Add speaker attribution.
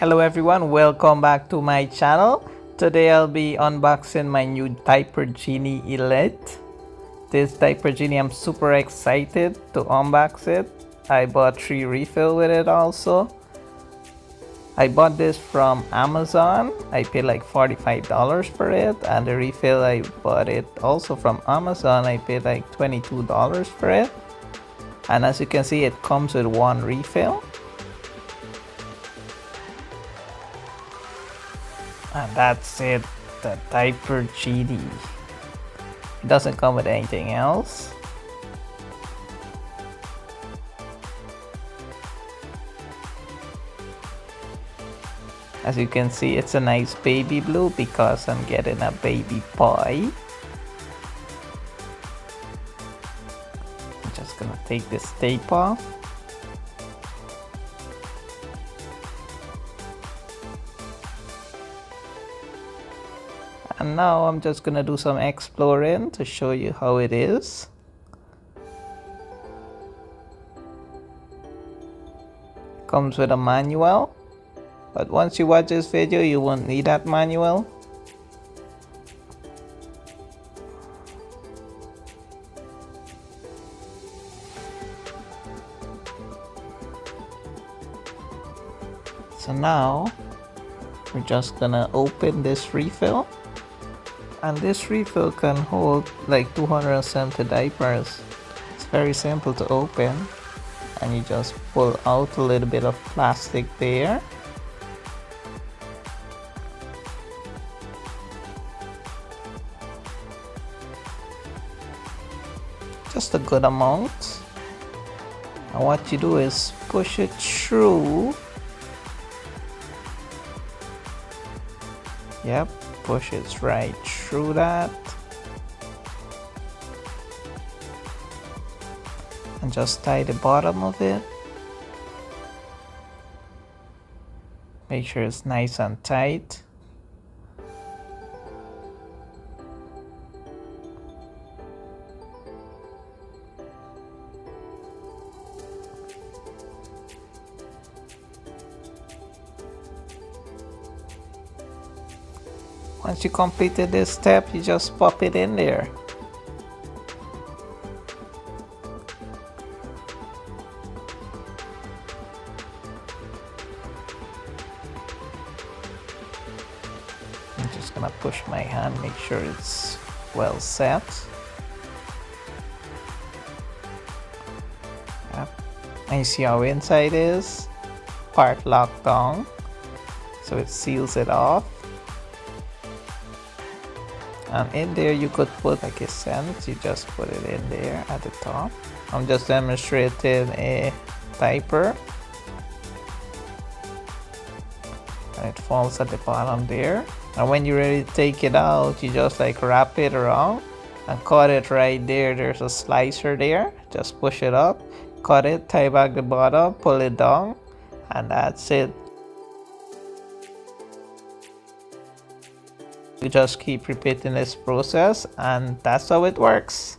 Speaker 1: Hello everyone, welcome back to my channel. Today I'll be unboxing my new Diaper Genie Elite. This Diaper Genie, I'm super excited to unbox it. I bought 3 refills with it also. I bought this from Amazon. I paid like $45 for it, and the refill I bought it also from Amazon. I paid like $22 for it. And as you can see, it comes with 1 refill. And that's it, the Diaper Genie. It doesn't come with anything else. As you can see, it's a nice baby blue because I'm getting a baby boy. I'm just gonna take this tape off. And now I'm just gonna do some exploring to show you how it is. Comes with a manual, but once you watch this video you won't need that manual. So now we're just gonna open this refill. And this refill can hold like 270 diapers. It's very simple to open, and you just pull out a little bit of plastic there. Just a good amount. And what you do is push it through. Yep, push it right through that. And just tie the bottom of it. Make sure it's nice and tight. Once you completed this step, you just pop it in there. I'm just gonna push my hand, make sure it's well set. Yep. And you see how inside is part locked down, so it seals it off. And in there you could put like a scent. You just put it in there at the top. I'm just demonstrating a diaper, and it falls at the bottom there. And when you're ready to take it out, you just like wrap it around and cut it right there. There's a slicer there. Just push it up, cut it, tie back the bottom, pull it down, and that's it. You just keep repeating this process, and that's how it works.